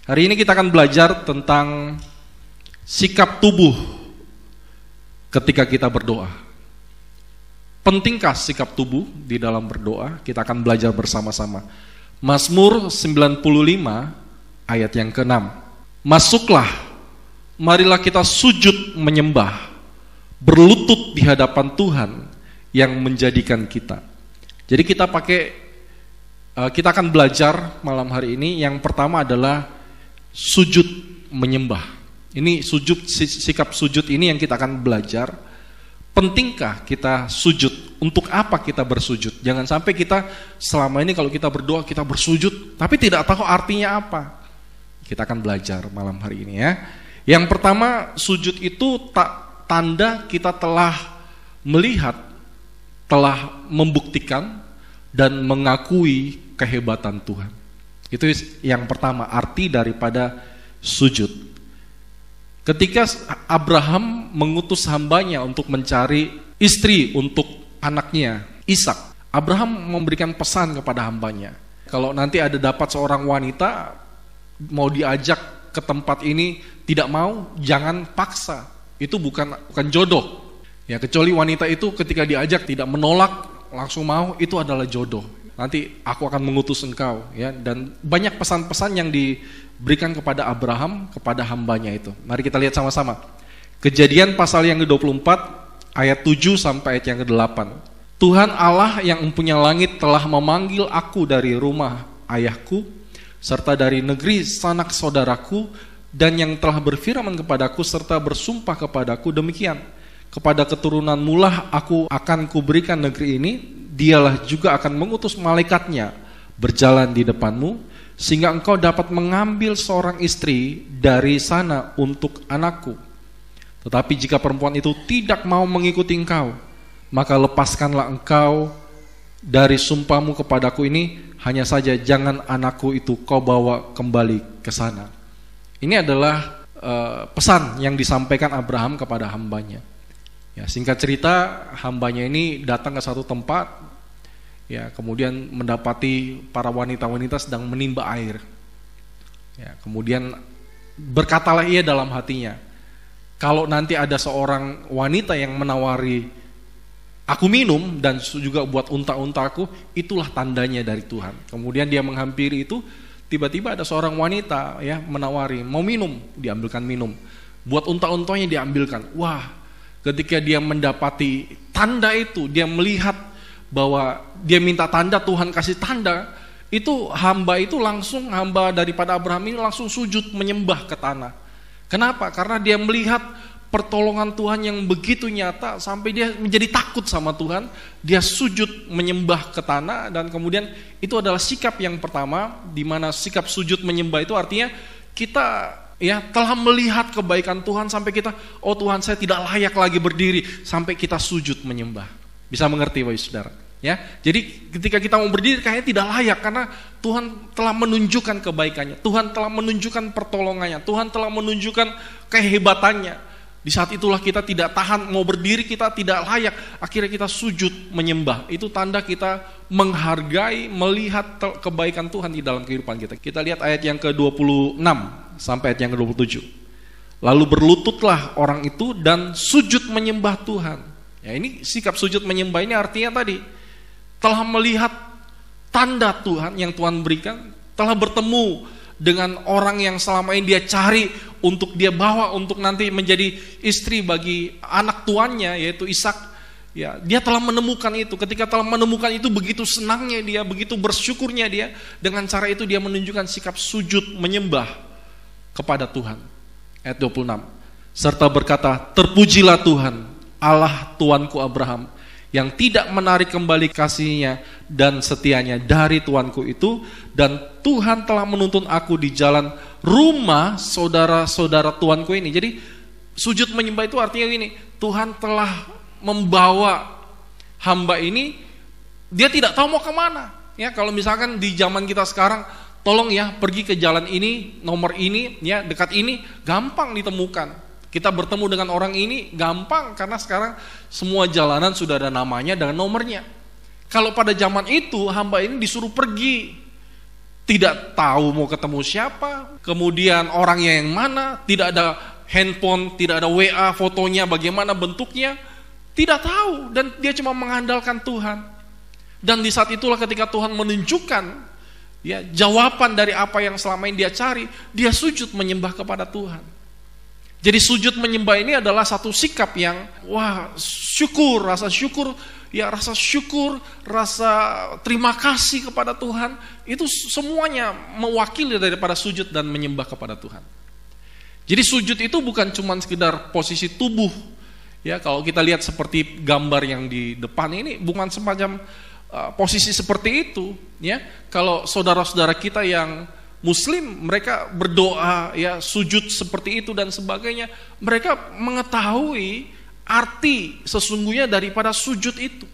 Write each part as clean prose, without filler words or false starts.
Hari ini kita akan belajar tentang sikap tubuh ketika kita berdoa. Pentingkah sikap tubuh di dalam berdoa? Kita akan belajar bersama-sama. Mazmur 95 ayat yang ke-6. Masuklah, marilah kita sujud menyembah, berlutut di hadapan Tuhan yang menjadikan kita. Jadi kita akan belajar malam hari ini. Yang pertama adalah sujud menyembah. Ini sikap sujud ini yang kita akan belajar. Pentingkah kita sujud? Untuk apa kita bersujud? Jangan sampai kita selama ini kalau kita berdoa kita bersujud tapi tidak tahu artinya apa. Kita akan belajar malam hari ini ya. Yang pertama, sujud itu tanda kita telah melihat, telah membuktikan dan mengakui kehebatan Tuhan. Itu yang pertama, arti daripada sujud. Ketika Abraham mengutus hambanya untuk mencari istri untuk anaknya, Ishak, Abraham memberikan pesan kepada hambanya. Kalau nanti ada dapat seorang wanita, mau diajak ke tempat ini, tidak mau, jangan paksa. Itu bukan jodoh. Ya, kecuali wanita itu ketika diajak tidak menolak, langsung mau, itu adalah jodoh. Nanti aku akan mengutus engkau, ya. Dan banyak pesan-pesan yang diberikan kepada Abraham, kepada hambanya itu. Mari kita lihat sama-sama. Kejadian pasal yang ke-24 ayat 7 sampai ayat yang ke-8. Tuhan Allah yang mempunyai langit telah memanggil aku dari rumah ayahku serta dari negeri sanak saudaraku, dan yang telah berfirman kepadaku serta bersumpah kepadaku demikian, kepada keturunanmu lah aku akan kuberikan negeri ini, dialah juga akan mengutus malaikatnya berjalan di depanmu, sehingga engkau dapat mengambil seorang istri dari sana untuk anakku. Tetapi jika perempuan itu tidak mau mengikuti engkau, maka lepaskanlah engkau dari sumpahmu kepadaku ini, hanya saja jangan anakku itu kau bawa kembali ke sana. Ini adalah pesan yang disampaikan Abraham kepada hambanya. Ya, singkat cerita, hambanya ini datang ke satu tempat, ya, kemudian mendapati para wanita-wanita sedang menimba air. Ya, kemudian berkatalah ia dalam hatinya, kalau nanti ada seorang wanita yang menawari aku minum dan juga buat unta-untaku, itulah tandanya dari Tuhan. Kemudian dia menghampiri itu, tiba-tiba ada seorang wanita ya menawari, mau minum, diambilkan minum. Buat unta-untanya diambilkan. Wah, ketika dia mendapati tanda itu, dia melihat bahwa dia minta tanda, Tuhan kasih tanda, itu hamba daripada Abraham ini langsung sujud menyembah ke tanah. Kenapa? Karena dia melihat pertolongan Tuhan yang begitu nyata sampai dia menjadi takut sama Tuhan, dia sujud menyembah ke tanah. Dan kemudian itu adalah sikap yang pertama, di mana sikap sujud menyembah itu artinya kita ya telah melihat kebaikan Tuhan sampai kita, oh Tuhan saya tidak layak lagi berdiri, sampai kita sujud menyembah. Bisa mengerti Bapak Saudara? Ya, jadi ketika kita mau berdiri kayaknya tidak layak karena Tuhan telah menunjukkan kebaikannya, Tuhan telah menunjukkan pertolongannya, Tuhan telah menunjukkan kehebatannya. Di saat itulah kita tidak tahan, mau berdiri kita tidak layak, akhirnya kita sujud menyembah. Itu tanda kita menghargai, melihat kebaikan Tuhan di dalam kehidupan kita. Kita lihat ayat yang ke-26 sampai ayat yang ke-27. Lalu berlututlah orang itu dan sujud menyembah Tuhan. Ya, ini sikap sujud menyembah ini artinya tadi telah melihat tanda Tuhan yang Tuhan berikan, telah bertemu dengan orang yang selama ini dia cari untuk dia bawa untuk nanti menjadi istri bagi anak tuannya, yaitu Ishak. Ya, dia telah menemukan itu. Ketika telah menemukan itu, begitu senangnya dia, begitu bersyukurnya dia. Dengan cara itu dia menunjukkan sikap sujud menyembah kepada Tuhan. Ayat 26. Serta berkata, terpujilah Tuhan, Allah Tuanku Abraham, yang tidak menarik kembali kasihnya dan setianya dari tuanku itu, dan Tuhan telah menuntun aku di jalan rumah saudara-saudara tuanku ini. Jadi sujud menyembah itu artinya ini, Tuhan telah membawa hamba ini, dia tidak tahu mau kemana. Ya, kalau misalkan di zaman kita sekarang, tolong ya pergi ke jalan ini, nomor ini, ya dekat ini, gampang ditemukan. Kita bertemu dengan orang ini gampang karena sekarang semua jalanan sudah ada namanya dan nomornya. Kalau pada zaman itu hamba ini disuruh pergi tidak tahu mau ketemu siapa, kemudian orangnya yang mana, tidak ada handphone, tidak ada WA, fotonya bagaimana bentuknya, tidak tahu, dan dia cuma mengandalkan Tuhan. Dan di saat itulah ketika Tuhan menunjukkan ya jawaban dari apa yang selama ini dia cari, dia sujud menyembah kepada Tuhan. Jadi sujud menyembah ini adalah satu sikap yang syukur, rasa syukur, rasa terima kasih kepada Tuhan. Itu semuanya mewakili daripada sujud dan menyembah kepada Tuhan. Jadi sujud itu bukan cuma sekedar posisi tubuh. Ya, kalau kita lihat seperti gambar yang di depan ini bukan semacam posisi seperti itu, ya. Kalau saudara-saudara kita yang Muslim, mereka berdoa, ya, sujud seperti itu dan sebagainya, mereka mengetahui arti sesungguhnya daripada sujud itu.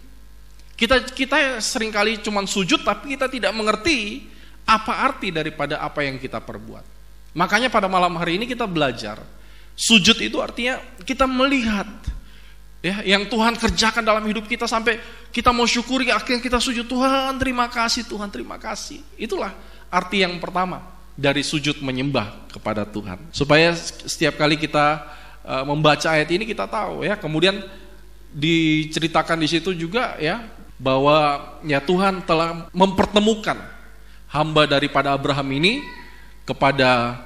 Kita seringkali cuma sujud, tapi kita tidak mengerti apa arti daripada apa yang kita perbuat. Makanya pada malam hari ini kita belajar, sujud itu artinya kita melihat ya yang Tuhan kerjakan dalam hidup kita sampai kita mau syukuri, akhirnya kita sujud, Tuhan terima kasih, Tuhan terima kasih. Itulah arti yang pertama dari sujud menyembah kepada Tuhan. Supaya setiap kali kita membaca ayat ini kita tahu ya. Kemudian diceritakan di situ juga ya bahwa ya Tuhan telah mempertemukan hamba daripada Abraham ini kepada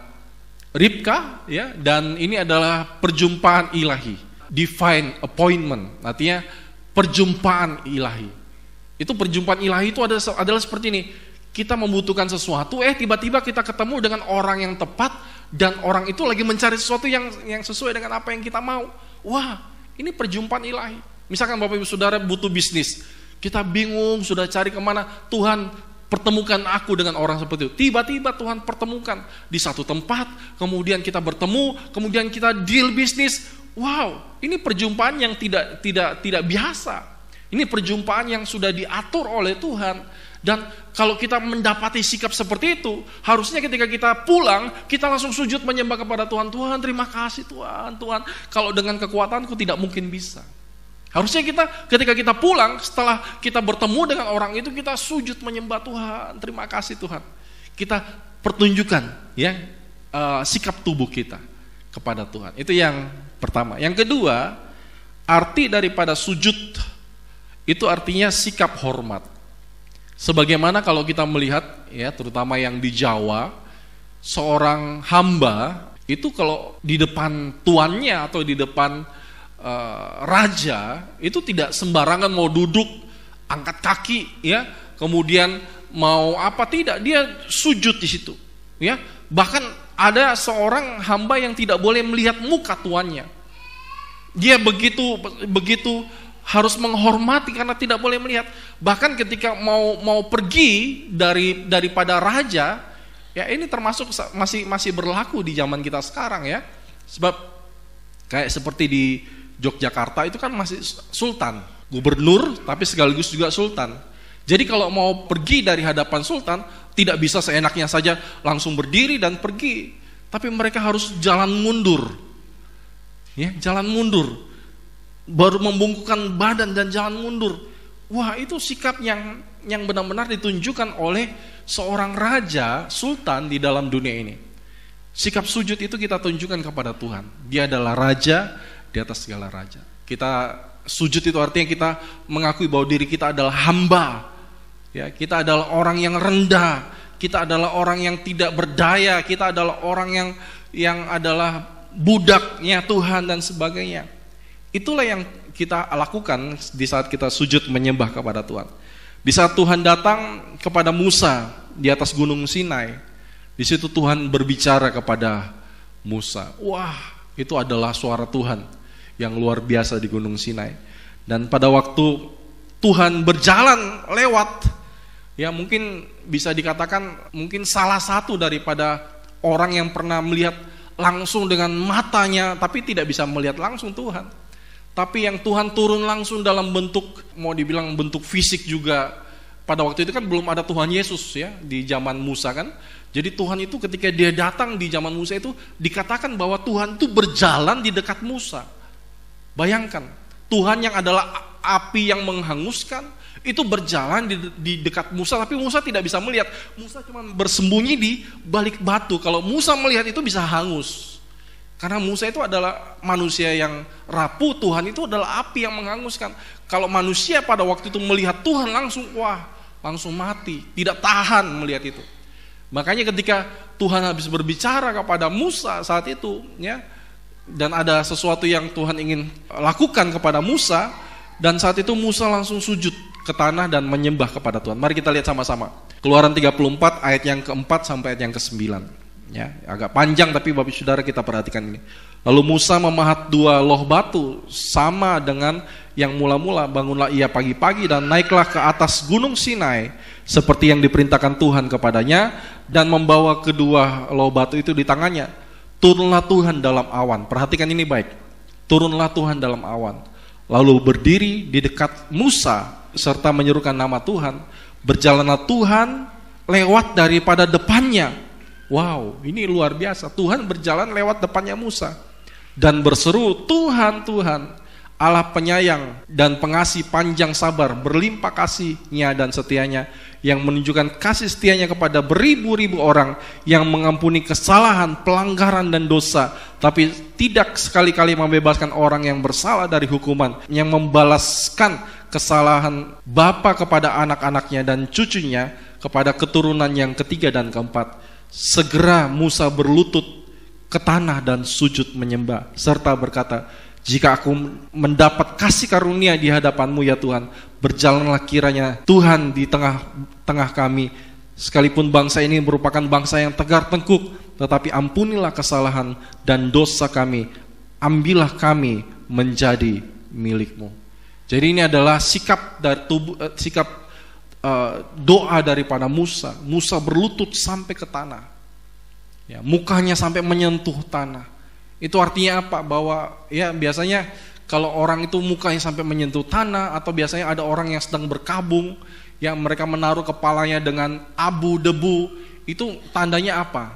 Ribka ya, dan ini adalah perjumpaan ilahi, divine appointment, artinya perjumpaan ilahi. Itu perjumpaan ilahi itu adalah seperti ini. Kita membutuhkan sesuatu, tiba-tiba kita ketemu dengan orang yang tepat, dan orang itu lagi mencari sesuatu yang sesuai dengan apa yang kita mau. Wah, ini perjumpaan ilahi. Misalkan Bapak Ibu Saudara butuh bisnis, kita bingung sudah cari kemana, Tuhan pertemukan aku dengan orang seperti itu. Tiba-tiba Tuhan pertemukan di satu tempat, kemudian kita bertemu, kemudian kita deal bisnis. Wow, ini perjumpaan yang tidak biasa. Ini perjumpaan yang sudah diatur oleh Tuhan. Dan kalau kita mendapati sikap seperti itu, harusnya ketika kita pulang, kita langsung sujud menyembah kepada Tuhan. Tuhan terima kasih Tuhan. Kalau dengan kekuatanku tidak mungkin bisa. Harusnya kita ketika kita pulang, setelah kita bertemu dengan orang itu, kita sujud menyembah Tuhan. Terima kasih Tuhan. Kita pertunjukan ya sikap tubuh kita kepada Tuhan. Itu yang pertama. Yang kedua, arti daripada sujud itu artinya sikap hormat. Sebagaimana kalau kita melihat ya, terutama yang di Jawa, seorang hamba itu kalau di depan tuannya atau di depan raja itu tidak sembarangan mau duduk, angkat kaki ya, kemudian mau apa, tidak, dia sujud di situ ya. Bahkan ada seorang hamba yang tidak boleh melihat muka tuannya. Dia begitu harus menghormati karena tidak boleh melihat. Bahkan ketika mau pergi daripada raja, ya ini termasuk masih berlaku di zaman kita sekarang ya. Sebab kayak seperti di Yogyakarta itu kan masih sultan, gubernur tapi sekaligus juga sultan. Jadi kalau mau pergi dari hadapan sultan, tidak bisa seenaknya saja langsung berdiri dan pergi, tapi mereka harus jalan mundur. Ya, jalan mundur. Baru membungkukkan badan dan jalan mundur. Wah, itu sikap yang benar-benar ditunjukkan oleh seorang raja, sultan di dalam dunia ini. Sikap sujud itu kita tunjukkan kepada Tuhan. Dia adalah raja di atas segala raja. Kita sujud itu artinya kita mengakui bahwa diri kita adalah hamba. Ya, kita adalah orang yang rendah. Kita adalah orang yang tidak berdaya. Kita adalah orang yang adalah budaknya Tuhan dan sebagainya. Itulah yang kita lakukan di saat kita sujud menyembah kepada Tuhan. Di saat Tuhan datang kepada Musa di atas gunung Sinai, di situ Tuhan berbicara kepada Musa. Wah, itu adalah suara Tuhan yang luar biasa di gunung Sinai. Dan pada waktu Tuhan berjalan lewat, ya mungkin bisa dikatakan mungkin salah satu daripada orang yang pernah melihat langsung dengan matanya, tapi tidak bisa melihat langsung Tuhan. Tapi yang Tuhan turun langsung dalam bentuk, mau dibilang bentuk fisik juga. Pada waktu itu kan belum ada Tuhan Yesus ya, di zaman Musa kan. Jadi Tuhan itu ketika dia datang di zaman Musa itu, dikatakan bahwa Tuhan itu berjalan di dekat Musa. Bayangkan, Tuhan yang adalah api yang menghanguskan, itu berjalan di dekat Musa, tapi Musa tidak bisa melihat. Musa cuma bersembunyi di balik batu. Kalau Musa melihat itu bisa hangus. Karena Musa itu adalah manusia yang rapuh, Tuhan itu adalah api yang menghanguskan. Kalau manusia pada waktu itu melihat Tuhan langsung mati, tidak tahan melihat itu. Makanya ketika Tuhan habis berbicara kepada Musa saat itu, ya, dan ada sesuatu yang Tuhan ingin lakukan kepada Musa, dan saat itu Musa langsung sujud ke tanah dan menyembah kepada Tuhan. Mari kita lihat sama-sama. Keluaran 34 ayat yang keempat sampai ayat yang ke-9. Ya, agak panjang tapi Bapak Saudara kita perhatikan ini. Lalu Musa memahat 2 loh batu sama dengan yang mula-mula. Bangunlah ia pagi-pagi dan naiklah ke atas gunung Sinai seperti yang diperintahkan Tuhan kepadanya, dan membawa kedua loh batu itu di tangannya. Turunlah Tuhan dalam awan. Perhatikan ini baik. Turunlah Tuhan dalam awan. Lalu berdiri di dekat Musa serta menyerukan nama Tuhan. Berjalanlah Tuhan lewat daripada depannya. Wow, ini luar biasa. Tuhan berjalan lewat depannya Musa dan berseru, Tuhan, Tuhan, Allah penyayang dan pengasih, panjang sabar, berlimpah kasihnya dan setianya, yang menunjukkan kasih setianya kepada beribu-ribu orang, yang mengampuni kesalahan, pelanggaran dan dosa, tapi tidak sekali-kali membebaskan orang yang bersalah dari hukuman, yang membalaskan kesalahan bapa kepada anak-anaknya dan cucunya, kepada keturunan yang ketiga dan keempat. Segera Musa berlutut ke tanah dan sujud menyembah, serta berkata, jika aku mendapat kasih karunia di hadapanmu ya Tuhan, berjalanlah kiranya Tuhan di tengah-tengah kami, sekalipun bangsa ini merupakan bangsa yang tegar tengkuk, tetapi ampunilah kesalahan dan dosa kami, ambillah kami menjadi milikmu. Jadi ini adalah sikap dari doa daripada Musa. Musa berlutut sampai ke tanah, ya, mukanya sampai menyentuh tanah. Itu artinya apa? Bahwa ya biasanya kalau orang itu mukanya sampai menyentuh tanah, atau biasanya ada orang yang sedang berkabung, yang mereka menaruh kepalanya dengan abu debu, itu tandanya apa?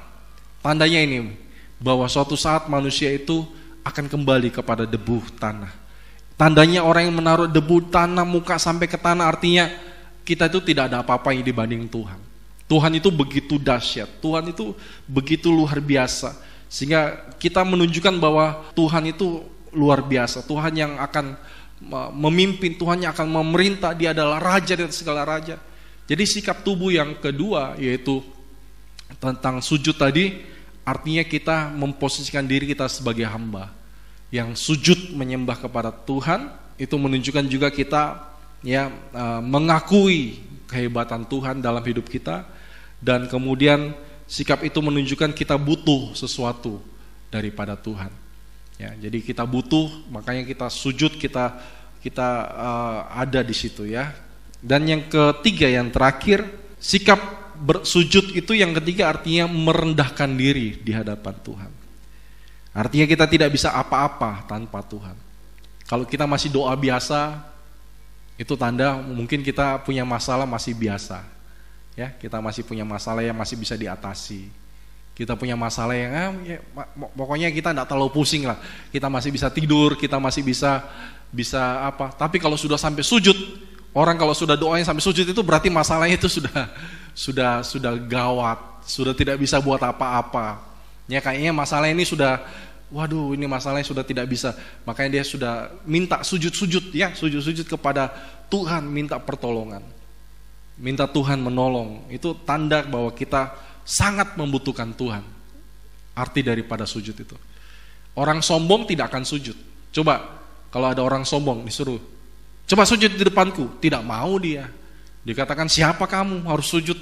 Tandanya ini, bahwa suatu saat manusia itu akan kembali kepada debu tanah. Tandanya orang yang menaruh debu tanah muka sampai ke tanah, artinya kita itu tidak ada apa-apanya dibanding Tuhan. Tuhan itu begitu dahsyat, Tuhan itu begitu luar biasa, sehingga kita menunjukkan bahwa Tuhan itu luar biasa. Tuhan yang akan memimpin, Tuhan yang akan memerintah, Dia adalah Raja dari segala raja. Jadi sikap tubuh yang kedua, yaitu tentang sujud tadi, artinya kita memposisikan diri kita sebagai hamba yang sujud menyembah kepada Tuhan. Itu menunjukkan juga kita mengakui kehebatan Tuhan dalam hidup kita, dan kemudian sikap itu menunjukkan kita butuh sesuatu daripada Tuhan. Ya, jadi kita butuh, makanya kita sujud, kita ada di situ ya. Dan yang ketiga, yang terakhir, sikap bersujud itu yang ketiga artinya merendahkan diri di hadapan Tuhan. Artinya kita tidak bisa apa-apa tanpa Tuhan. Kalau kita masih doa biasa, itu tanda mungkin kita punya masalah masih biasa, ya, kita masih punya masalah yang masih bisa diatasi. Kita punya masalah yang pokoknya kita tidak terlalu pusing lah. Kita masih bisa tidur, kita masih bisa apa. Tapi kalau sudah sampai sujud, orang kalau sudah doanya sampai sujud itu berarti masalahnya itu sudah gawat, sudah tidak bisa buat apa-apa. Ya, kayaknya masalah ini sudah, waduh, ini masalahnya sudah tidak bisa. Makanya dia sudah minta sujud-sujud kepada Tuhan, minta pertolongan, minta Tuhan menolong. Itu tanda bahwa kita sangat membutuhkan Tuhan. Arti daripada sujud itu. Orang sombong tidak akan sujud. Coba kalau ada orang sombong disuruh, coba sujud di depanku, tidak mau dia. Dikatakan, siapa kamu harus sujud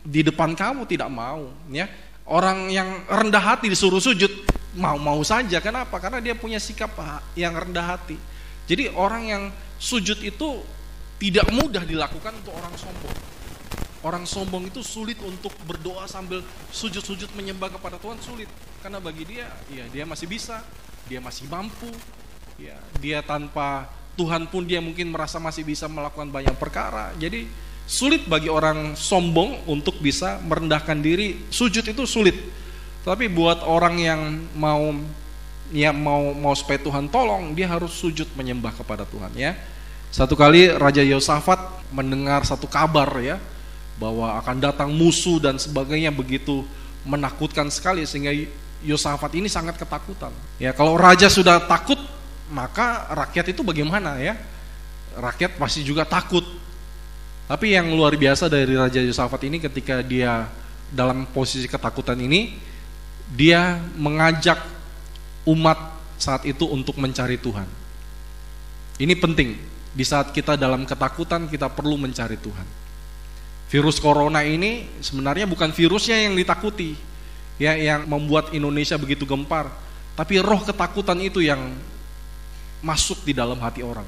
di depan kamu, tidak mau. Ya, orang yang rendah hati disuruh sujud, mau saja. Kenapa? Karena dia punya sikap yang rendah hati. Jadi orang yang sujud itu tidak mudah dilakukan untuk orang sombong. Orang sombong itu sulit untuk berdoa sambil sujud-sujud menyembah kepada Tuhan, sulit. Karena bagi dia, ya dia masih bisa, dia masih mampu. Ya, dia tanpa Tuhan pun dia mungkin merasa masih bisa melakukan banyak perkara. Jadi sulit bagi orang sombong untuk bisa merendahkan diri. Sujud itu sulit. Tapi buat orang yang mau supaya Tuhan tolong, dia harus sujud menyembah kepada Tuhan ya. Satu kali Raja Yosafat mendengar satu kabar ya, bahwa akan datang musuh dan sebagainya, begitu menakutkan sekali sehingga Yosafat ini sangat ketakutan. Ya, kalau raja sudah takut, maka rakyat itu bagaimana ya? Rakyat pasti juga takut. Tapi yang luar biasa dari Raja Yosafat ini, ketika dia dalam posisi ketakutan ini, dia mengajak umat saat itu untuk mencari Tuhan. Ini penting, di saat kita dalam ketakutan kita perlu mencari Tuhan. Virus corona ini sebenarnya bukan virusnya yang ditakuti, ya, yang membuat Indonesia begitu gempar, tapi roh ketakutan itu yang masuk di dalam hati orang.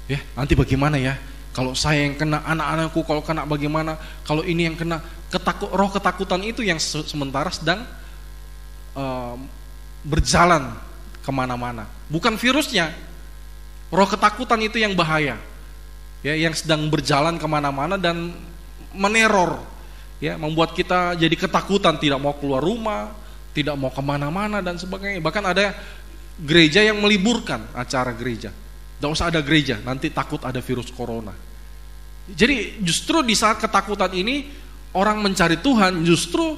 Ya, nanti bagaimana ya? Kalau saya yang kena, anak-anakku kalau kena bagaimana? Kalau ini yang kena, roh ketakutan itu yang sementara sedang berjalan kemana-mana. Bukan virusnya, roh ketakutan itu yang bahaya, ya, yang sedang berjalan kemana-mana dan meneror, ya, membuat kita jadi ketakutan, tidak mau keluar rumah, tidak mau kemana-mana dan sebagainya. Bahkan ada gereja yang meliburkan acara gereja. Tidak usah ada gereja, nanti takut ada virus corona. Jadi justru di saat ketakutan ini orang mencari Tuhan, justru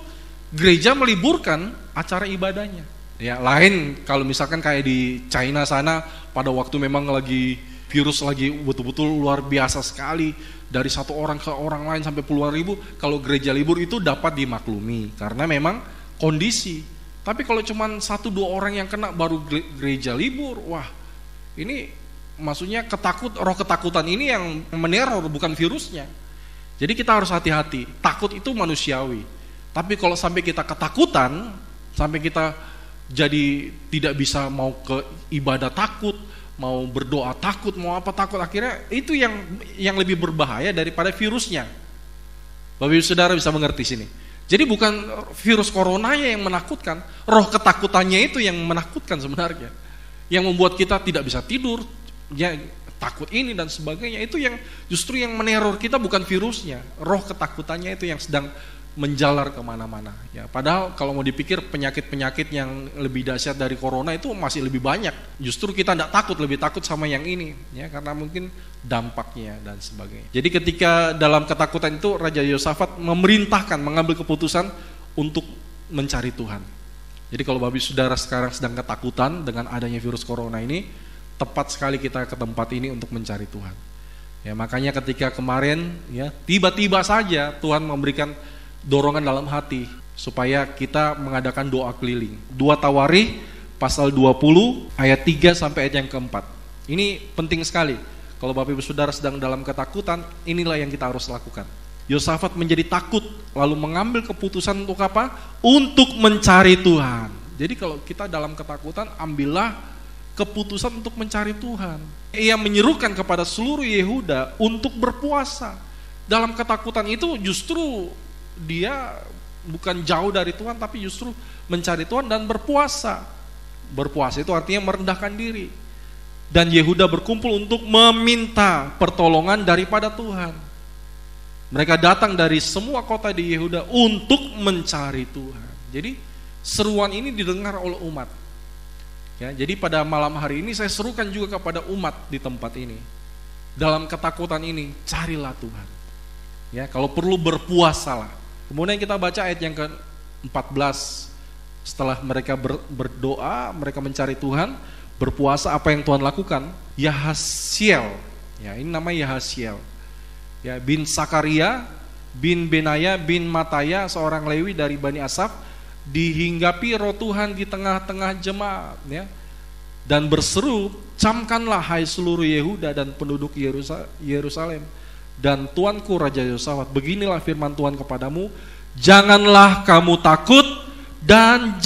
gereja meliburkan acara ibadahnya. Ya, lain kalau misalkan kayak di China sana, pada waktu memang lagi virus lagi betul-betul luar biasa sekali, dari satu orang ke orang lain sampai puluhan ribu, kalau gereja libur itu dapat dimaklumi karena memang kondisi. Tapi kalau cuma 1-2 orang yang kena baru gereja libur, wah, ini maksudnya roh ketakutan ini yang meneror, bukan virusnya. Jadi kita harus hati-hati. Takut itu manusiawi. Tapi kalau sampai kita ketakutan, sampai kita jadi tidak bisa mau ke ibadah takut, mau berdoa takut, mau apa takut, akhirnya itu yang lebih berbahaya daripada virusnya. Bapak Ibu Saudara bisa mengerti sini. Jadi bukan virus coronanya yang menakutkan, roh ketakutannya itu yang menakutkan sebenarnya. Yang membuat kita tidak bisa tidur, ya, takut ini dan sebagainya, itu yang justru yang meneror kita, bukan virusnya, roh ketakutannya itu yang sedang menjalar kemana-mana. Ya, padahal kalau mau dipikir penyakit-penyakit yang lebih dahsyat dari corona itu masih lebih banyak. Justru kita tidak takut, lebih takut sama yang ini, ya, karena mungkin dampaknya dan sebagainya. Jadi ketika dalam ketakutan itu Raja Yosafat memerintahkan, mengambil keputusan untuk mencari Tuhan. Jadi kalau Bapak Saudara sekarang sedang ketakutan dengan adanya virus corona ini, tepat sekali kita ke tempat ini untuk mencari Tuhan. Ya, makanya ketika kemarin, ya, tiba-tiba saja Tuhan memberikan dorongan dalam hati supaya kita mengadakan doa keliling. 2 Tawarikh pasal 20 ayat 3 sampai ayat yang keempat. Ini penting sekali. Kalau Bapak Ibu Saudara sedang dalam ketakutan, inilah yang kita harus lakukan. Yosafat menjadi takut, lalu mengambil keputusan untuk apa? Untuk mencari Tuhan. Jadi kalau kita dalam ketakutan, ambillah keputusan untuk mencari Tuhan. Ia menyerukan kepada seluruh Yehuda untuk berpuasa. Dalam ketakutan itu justru dia bukan jauh dari Tuhan, tapi justru mencari Tuhan dan berpuasa. Berpuasa itu artinya merendahkan diri. Dan Yehuda berkumpul untuk meminta pertolongan daripada Tuhan. Mereka datang dari semua kota di Yehuda untuk mencari Tuhan. Jadi seruan ini didengar oleh umat. Ya, jadi pada malam hari ini saya serukan juga kepada umat di tempat ini. Dalam ketakutan ini, carilah Tuhan. Ya, kalau perlu berpuasalah. Kemudian kita baca ayat yang ke-14. Setelah mereka berdoa, mereka mencari Tuhan, berpuasa, apa yang Tuhan lakukan? Yahasiel, ya, ini namanya Yahasiel, ya, bin Sakaria, bin Benaya, bin Mataya, seorang Lewi dari Bani Asaf, dihinggapi roh Tuhan di tengah-tengah jemaat, ya, dan berseru, camkanlah hai seluruh Yehuda dan penduduk Yerusalem, dan tuanku Raja Yosafat, beginilah firman Tuhan kepadamu, janganlah kamu takut dan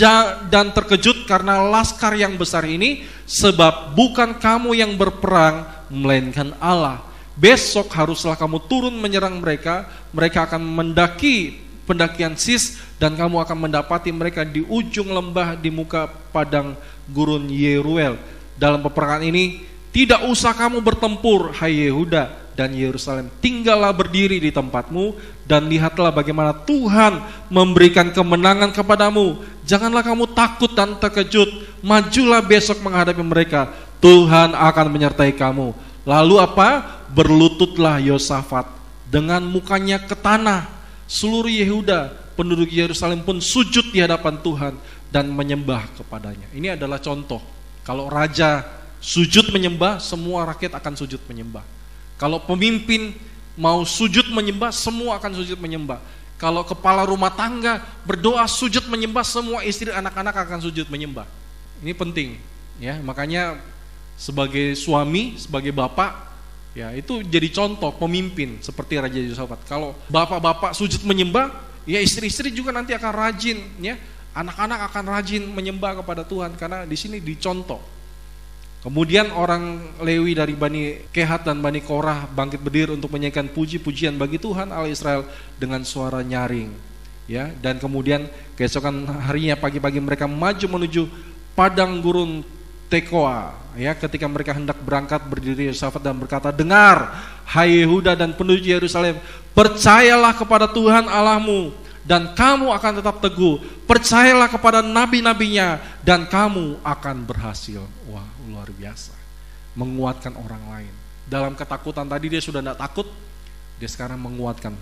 terkejut karena laskar yang besar ini, sebab bukan kamu yang berperang, melainkan Allah. Besok haruslah kamu turun menyerang mereka, mereka akan mendaki pendakian Sis, dan kamu akan mendapati mereka di ujung lembah di muka padang gurun Yeruel. Dalam peperangan ini tidak usah kamu bertempur, hai Yehuda dan Yerusalem, tinggallah berdiri di tempatmu dan lihatlah bagaimana Tuhan memberikan kemenangan kepadamu. Janganlah kamu takut dan terkejut, majulah besok menghadapi mereka, Tuhan akan menyertai kamu. Lalu apa? Berlututlah Yosafat dengan mukanya ke tanah. Seluruh Yehuda, penduduk Yerusalem pun sujud di hadapan Tuhan dan menyembah kepadanya. Ini adalah contoh. Kalau raja sujud menyembah, semua rakyat akan sujud menyembah. Kalau pemimpin mau sujud menyembah, semua akan sujud menyembah. Kalau kepala rumah tangga berdoa sujud menyembah, semua istri anak-anak akan sujud menyembah. Ini penting, ya. Makanya sebagai suami, sebagai bapak, ya itu jadi contoh pemimpin seperti Raja Yosafat. Kalau bapak-bapak sujud menyembah, ya istri-istri juga nanti akan rajin, ya. Anak-anak akan rajin menyembah kepada Tuhan karena di sini dicontoh. Kemudian orang Lewi dari Bani Kehat dan Bani Korah bangkit berdiri untuk menyanyikan puji-pujian bagi Tuhan Allah Israel dengan suara nyaring, ya. Dan kemudian keesokan harinya pagi-pagi mereka maju menuju padang gurun Tekoa, ya. Ketika mereka hendak berangkat, berdiri Yosafat dan berkata, dengar hai Yehuda dan penduduk Yerusalem, percayalah kepada Tuhan Allahmu dan kamu akan tetap teguh, percayalah kepada nabi-nabinya dan kamu akan berhasil. Wah, luar biasa, menguatkan orang lain. Dalam ketakutan tadi dia sudah tidak takut, dia sekarang menguatkan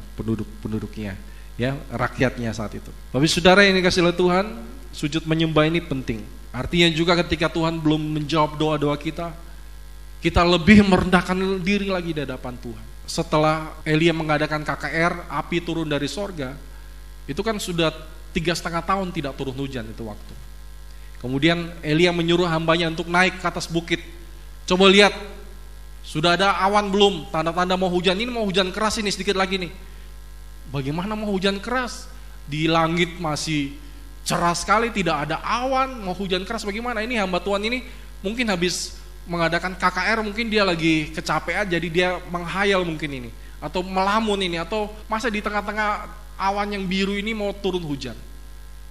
penduduknya, ya, rakyatnya saat itu. Bapak saudara yang dikasihi oleh Tuhan, sujud menyembah ini penting. Artinya juga ketika Tuhan belum menjawab doa-doa kita, kita lebih merendahkan diri lagi di hadapan Tuhan. Setelah Elia mengadakan KKR, api turun dari sorga, itu kan sudah 3,5 tahun tidak turun hujan itu waktu. Kemudian Elia menyuruh hambanya untuk naik ke atas bukit. Coba lihat, sudah ada awan belum? Tanda-tanda mau hujan, ini mau hujan keras ini sedikit lagi nih. Bagaimana mau hujan keras? Di langit masih cerah sekali, tidak ada awan, mau hujan keras bagaimana? Ini hamba Tuhan ini mungkin habis mengadakan KKR, mungkin dia lagi kecapean, jadi dia menghayal mungkin ini, atau melamun ini, atau masa di tengah-tengah awan yang biru ini mau turun hujan.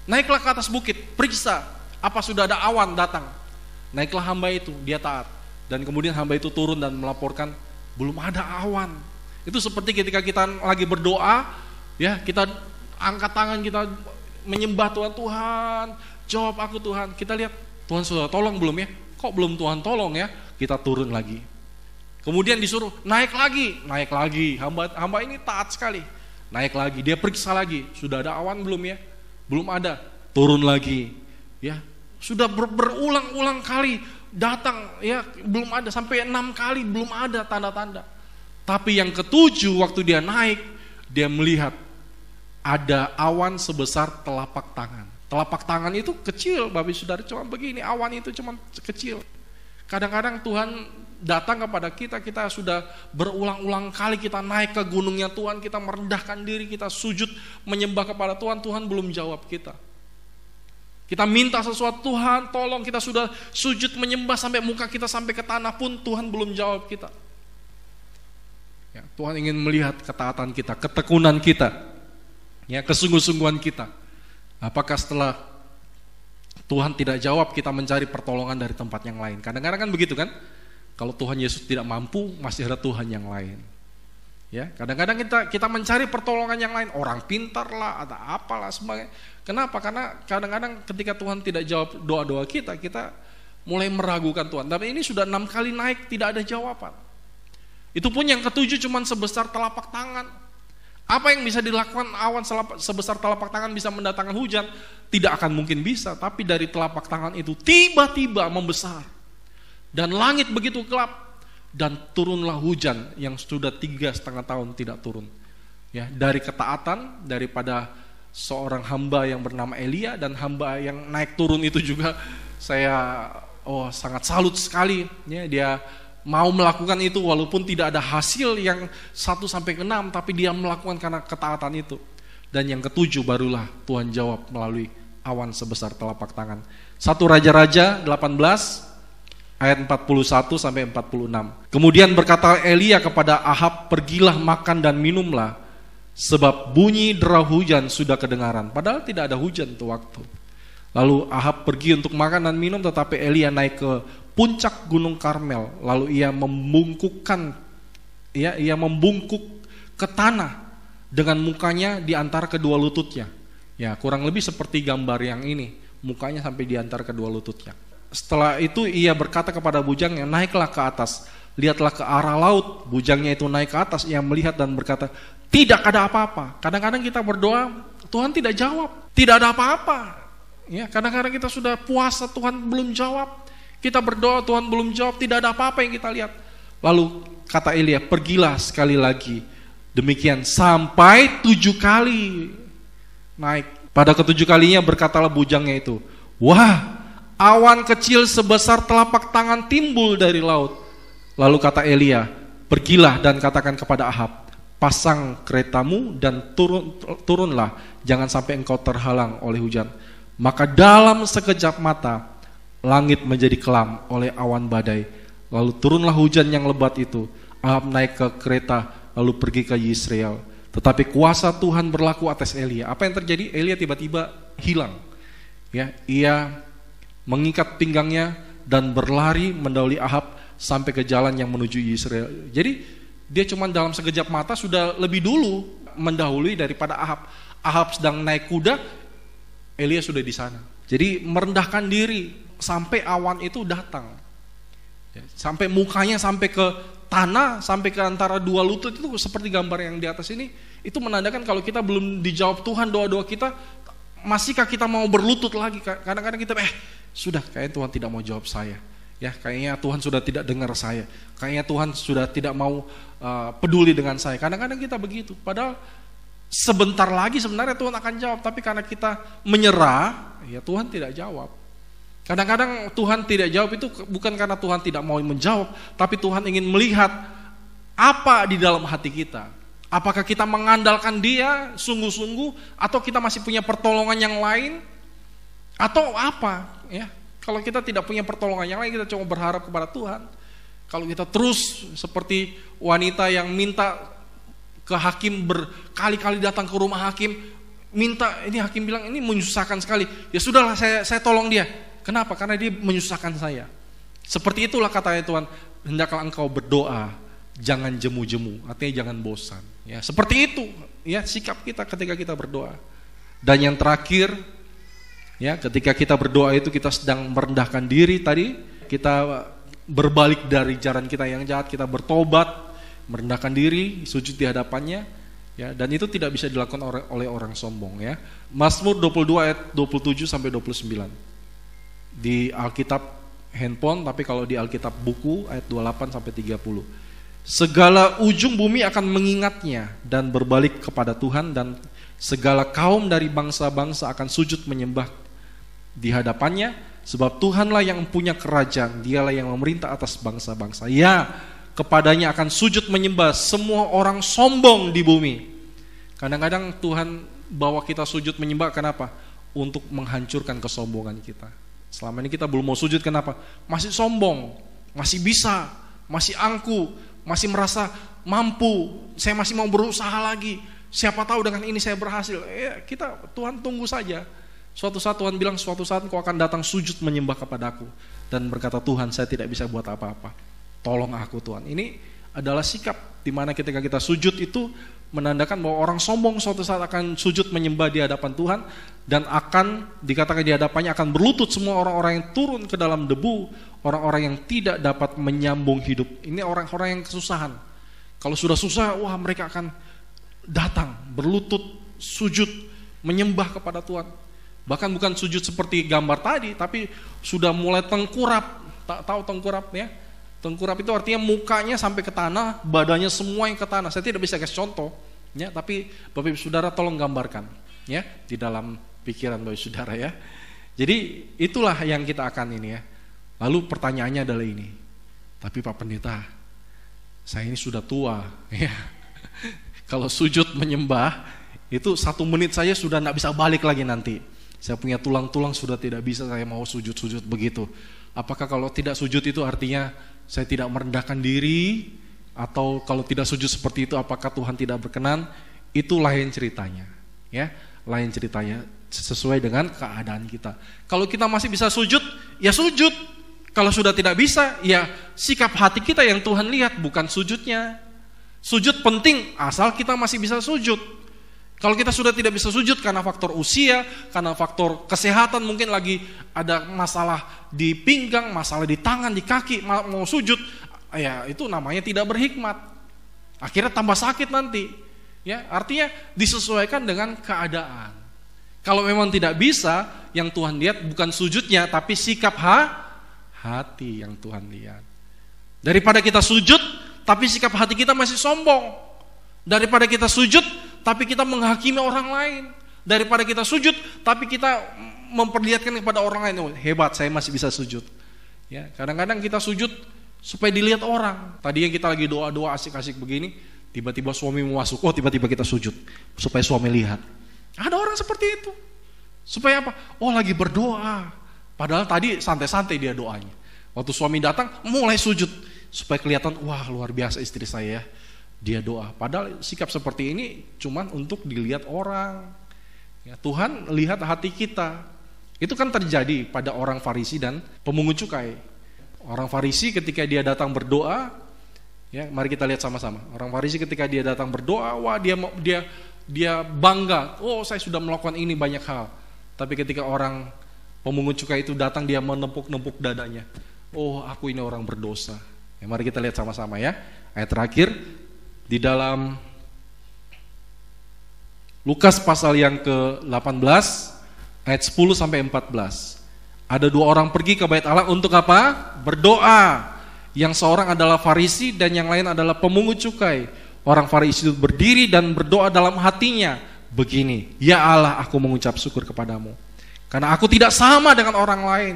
Naiklah ke atas bukit, periksa, apa sudah ada awan datang. Naiklah hamba itu, dia taat. Dan kemudian hamba itu turun dan melaporkan, belum ada awan. Itu seperti ketika kita lagi berdoa, ya, kita angkat tangan, kita menyembah Tuhan, Tuhan jawab aku Tuhan. Kita lihat Tuhan sudah tolong belum ya? Kok belum Tuhan tolong ya? Kita turun lagi. Kemudian disuruh naik lagi. Hamba ini taat sekali. Naik lagi, dia periksa lagi. Sudah ada awan belum ya? Belum ada. Turun lagi, ya. Sudah berulang-ulang kali datang, ya, belum ada. Sampai 6 kali belum ada tanda-tanda. Tapi yang ketujuh waktu dia naik, dia melihat ada awan sebesar telapak tangan. Telapak tangan itu kecil, Bapak Saudara, cuma begini, awan itu cuma kecil. Kadang-kadang Tuhan datang kepada kita, kita sudah berulang-ulang kali kita naik ke gunungnya Tuhan, kita merendahkan diri, kita sujud menyembah kepada Tuhan, Tuhan belum jawab kita. Kita minta sesuatu, Tuhan tolong, kita sudah sujud menyembah sampai muka kita sampai ke tanah pun Tuhan belum jawab kita. Ya, Tuhan ingin melihat ketaatan kita, ketekunan kita, ya, kesungguh-sungguhan kita. Apakah setelah Tuhan tidak jawab, kita mencari pertolongan dari tempat yang lain? Kadang-kadang kan begitu kan? Kalau Tuhan Yesus tidak mampu, masih ada Tuhan yang lain. Ya, kadang-kadang kita mencari pertolongan yang lain, orang pintar lah, atau apalah sebagainya. Kenapa? Karena kadang-kadang ketika Tuhan tidak jawab doa-doa kita, kita mulai meragukan Tuhan. Tapi ini sudah 6 kali naik, tidak ada jawaban. Itu pun yang ketujuh cuma sebesar telapak tangan. Apa yang bisa dilakukan awan sebesar telapak tangan bisa mendatangkan hujan? Tidak akan mungkin bisa, tapi dari telapak tangan itu tiba-tiba membesar. Dan langit begitu gelap, dan turunlah hujan yang sudah 3,5 tahun tidak turun. Ya, dari ketaatan, daripada seorang hamba yang bernama Elia, dan hamba yang naik turun itu juga saya sangat salut sekali. Ya, dia mau melakukan itu walaupun tidak ada hasil yang 1-6, tapi dia melakukan karena ketaatan itu. Dan yang ketujuh barulah Tuhan jawab melalui awan sebesar telapak tangan. 1 Raja-Raja 18 ayat 41-46. Kemudian berkata Elia kepada Ahab, pergilah makan dan minumlah, sebab bunyi derau hujan sudah kedengaran. Padahal tidak ada hujan tuh waktu. Lalu Ahab pergi untuk makan dan minum, tetapi Elia naik ke puncak gunung Karmel. Lalu ia membungkuk ke tanah dengan mukanya di antara kedua lututnya. Ya, kurang lebih seperti gambar yang ini, mukanya sampai di antara kedua lututnya. Setelah itu ia berkata kepada bujangnya, naiklah ke atas, lihatlah ke arah laut, bujangnya itu naik ke atas, ia melihat dan berkata, tidak ada apa-apa. Kadang-kadang kita berdoa, Tuhan tidak jawab, tidak ada apa-apa. Ya, kadang-kadang kita sudah puasa, Tuhan belum jawab. Kita berdoa, Tuhan belum jawab, tidak ada apa-apa yang kita lihat. Lalu kata Elia, pergilah sekali lagi. Demikian sampai 7 kali naik. Pada ke-7 kalinya berkatalah bujangnya itu, wah, awan kecil sebesar telapak tangan timbul dari laut. Lalu kata Elia, pergilah dan katakan kepada Ahab, pasang keretamu dan turunlah, jangan sampai engkau terhalang oleh hujan. Maka dalam sekejap mata, langit menjadi kelam oleh awan badai. Lalu turunlah hujan yang lebat itu. Ahab naik ke kereta, lalu pergi ke Yisrael. Tetapi kuasa Tuhan berlaku atas Elia. Apa yang terjadi? Elia tiba-tiba hilang. Ya, ia mengikat pinggangnya dan berlari mendahului Ahab sampai ke jalan yang menuju Yisrael. Jadi dia cuma dalam sekejap mata sudah lebih dulu mendahului daripada Ahab. Ahab sedang naik kuda, Elia sudah di sana. Jadi merendahkan diri sampai awan itu datang. Sampai mukanya sampai ke tanah, sampai ke antara dua lutut, itu seperti gambar yang di atas ini. Itu menandakan kalau kita belum dijawab Tuhan doa-doa kita, masihkah kita mau berlutut lagi? Kadang-kadang kita sudah, kayaknya Tuhan tidak mau jawab saya. Ya, kayaknya Tuhan sudah tidak dengar saya. Kayaknya Tuhan sudah tidak mau peduli dengan saya. Kadang-kadang kita begitu. Padahal sebentar lagi sebenarnya Tuhan akan jawab, tapi karena kita menyerah, ya Tuhan tidak jawab. Kadang-kadang Tuhan tidak jawab itu bukan karena Tuhan tidak mau menjawab, tapi Tuhan ingin melihat apa di dalam hati kita. Apakah kita mengandalkan Dia sungguh-sungguh, atau kita masih punya pertolongan yang lain, atau apa? Ya, kalau kita tidak punya pertolongan yang lain, kita cuma berharap kepada Tuhan. Kalau kita terus seperti wanita yang minta ke hakim, berkali-kali datang ke rumah hakim, minta, ini hakim bilang ini menyusahkan sekali. Ya sudahlah, saya tolong dia. Kenapa? Karena dia menyusahkan saya. Seperti itulah katanya Tuhan, hendaklah engkau berdoa, jangan jemu-jemu, artinya jangan bosan. Ya, seperti itu ya sikap kita ketika kita berdoa. Dan yang terakhir, ya, ketika kita berdoa itu kita sedang merendahkan diri tadi, kita berbalik dari jalan kita yang jahat, kita bertobat, merendahkan diri, sujud di hadapannya, ya, dan itu tidak bisa dilakukan oleh orang sombong, ya. Mazmur 22 ayat 27 sampai 29. Di Alkitab handphone, tapi kalau di Alkitab buku ayat 28 sampai 30. Segala ujung bumi akan mengingatnya dan berbalik kepada Tuhan, dan segala kaum dari bangsa-bangsa akan sujud menyembah di hadapannya, sebab Tuhanlah yang punya kerajaan, Dialah yang memerintah atas bangsa-bangsa. Ya, kepadanya akan sujud menyembah semua orang sombong di bumi. Kadang-kadang Tuhan bawa kita sujud menyembah, kenapa? Untuk menghancurkan kesombongan kita. Selama ini kita belum mau sujud, kenapa? Masih sombong, masih bisa, masih angku, masih merasa mampu, saya masih mau berusaha lagi, siapa tahu dengan ini saya berhasil. Tuhan tunggu saja. Suatu saat Tuhan bilang, suatu saat kau akan datang sujud menyembah kepadaku, dan berkata, Tuhan, saya tidak bisa buat apa-apa, tolong aku Tuhan. Ini adalah sikap di mana ketika kita sujud itu menandakan bahwa orang sombong suatu saat akan sujud menyembah di hadapan Tuhan, dan akan dikatakan di hadapannya akan berlutut semua orang-orang yang turun ke dalam debu, orang-orang yang tidak dapat menyambung hidup. Ini orang-orang yang kesusahan. Kalau sudah susah, wah mereka akan datang berlutut sujud menyembah kepada Tuhan. Bahkan bukan sujud seperti gambar tadi, tapi sudah mulai tengkurap. Tahu tengkurap ya? Tengkurap itu artinya mukanya sampai ke tanah, badannya semua yang ke tanah. Saya tidak bisa kasih contoh, ya, tapi Bapak Ibu Saudara tolong gambarkan, ya, di dalam pikiran Bapak Ibu Saudara, ya. Jadi itulah yang kita akan ini, ya. Lalu pertanyaannya adalah ini, tapi Pak Pendeta, saya ini sudah tua, ya. Kalau sujud menyembah itu 1 menit saya sudah tidak bisa balik lagi nanti. Saya punya tulang-tulang sudah tidak bisa, saya mau sujud-sujud begitu. Apakah kalau tidak sujud itu artinya saya tidak merendahkan diri? Atau kalau tidak sujud seperti itu apakah Tuhan tidak berkenan? Itu lain ceritanya, ya, lain ceritanya, sesuai dengan keadaan kita. Kalau kita masih bisa sujud, ya sujud. Kalau sudah tidak bisa, ya sikap hati kita yang Tuhan lihat, bukan sujudnya. Sujud penting asal kita masih bisa sujud. Kalau kita sudah tidak bisa sujud karena faktor usia, karena faktor kesehatan, mungkin lagi ada masalah di pinggang, masalah di tangan, di kaki, mau sujud, ya itu namanya tidak berhikmat. Akhirnya tambah sakit nanti. Ya, artinya disesuaikan dengan keadaan. Kalau memang tidak bisa, yang Tuhan lihat bukan sujudnya, tapi sikap hati yang Tuhan lihat. Daripada kita sujud, tapi sikap hati kita masih sombong. Daripada kita sujud, tapi kita menghakimi orang lain. Daripada kita sujud, tapi kita memperlihatkan kepada orang lain, oh, hebat, saya masih bisa sujud. Ya, kadang-kadang kita sujud supaya dilihat orang. Tadi yang kita lagi doa-doa asik-asik begini, tiba-tiba suami mau masuk, oh tiba-tiba kita sujud supaya suami lihat. Ada orang seperti itu. Supaya apa? Oh lagi berdoa. Padahal tadi santai-santai dia doanya. Waktu suami datang, mulai sujud supaya kelihatan, wah luar biasa istri saya ya. Dia doa. Padahal sikap seperti ini cuman untuk dilihat orang. Ya, Tuhan lihat hati kita. Itu kan terjadi pada orang Farisi dan pemungut cukai. Orang Farisi ketika dia datang berdoa, ya mari kita lihat sama-sama. Orang Farisi ketika dia datang berdoa, wah dia bangga. Oh saya sudah melakukan ini banyak hal. Tapi ketika orang pemungut cukai itu datang, dia menepuk-nepuk dadanya. Oh aku ini orang berdosa. Ya, mari kita lihat sama-sama ya. Ayat terakhir di dalam Lukas pasal yang ke-18 ayat 10 sampai 14. Ada dua orang pergi ke bait Allah untuk apa? Berdoa. Yang seorang adalah Farisi dan yang lain adalah pemungut cukai. Orang Farisi itu berdiri dan berdoa dalam hatinya begini, ya Allah, aku mengucap syukur kepadamu karena aku tidak sama dengan orang lain,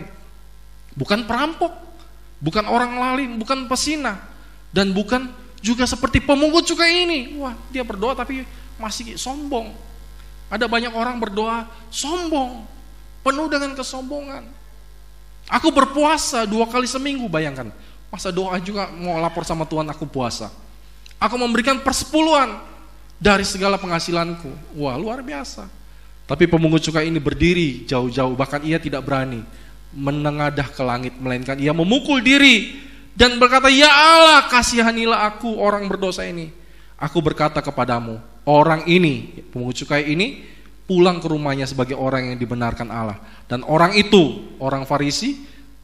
bukan perampok, bukan orang lain, bukan pesinah, dan bukan juga seperti pemungut cukai ini. Wah, dia berdoa tapi masih sombong. Ada banyak orang berdoa sombong, penuh dengan kesombongan. Aku berpuasa 2 kali seminggu, bayangkan. Masa doa juga mau lapor sama Tuhan aku puasa. Aku memberikan persepuluhan dari segala penghasilanku. Wah, luar biasa. Tapi pemungut cukai ini berdiri jauh-jauh, bahkan ia tidak berani menengadah ke langit, melainkan ia memukul diri dan berkata, ya Allah, kasihanilah aku orang berdosa ini. Aku berkata kepadamu, orang ini, pemungut cukai ini, pulang ke rumahnya sebagai orang yang dibenarkan Allah. Dan orang itu, orang Farisi,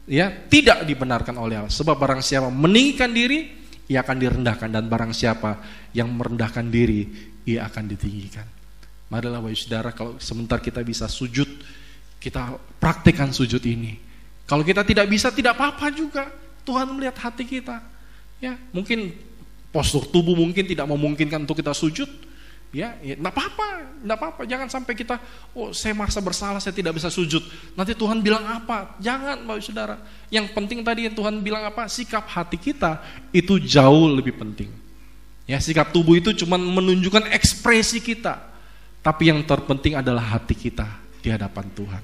ya tidak dibenarkan oleh Allah. Sebab barang siapa meninggikan diri, ia akan direndahkan, dan barang siapa yang merendahkan diri, ia akan ditinggikan. Marilah wahai saudara, kalau sebentar kita bisa sujud, kita praktikkan sujud ini. Kalau kita tidak bisa, tidak apa-apa juga. Tuhan melihat hati kita. Ya, mungkin postur tubuh mungkin tidak memungkinkan untuk kita sujud. Ya, enggak apa-apa, jangan sampai kita, oh saya merasa bersalah, saya tidak bisa sujud. Nanti Tuhan bilang apa? Jangan, Bapak Saudara. Yang penting tadi yang Tuhan bilang apa? Sikap hati kita itu jauh lebih penting. Ya, sikap tubuh itu cuma menunjukkan ekspresi kita. Tapi yang terpenting adalah hati kita di hadapan Tuhan.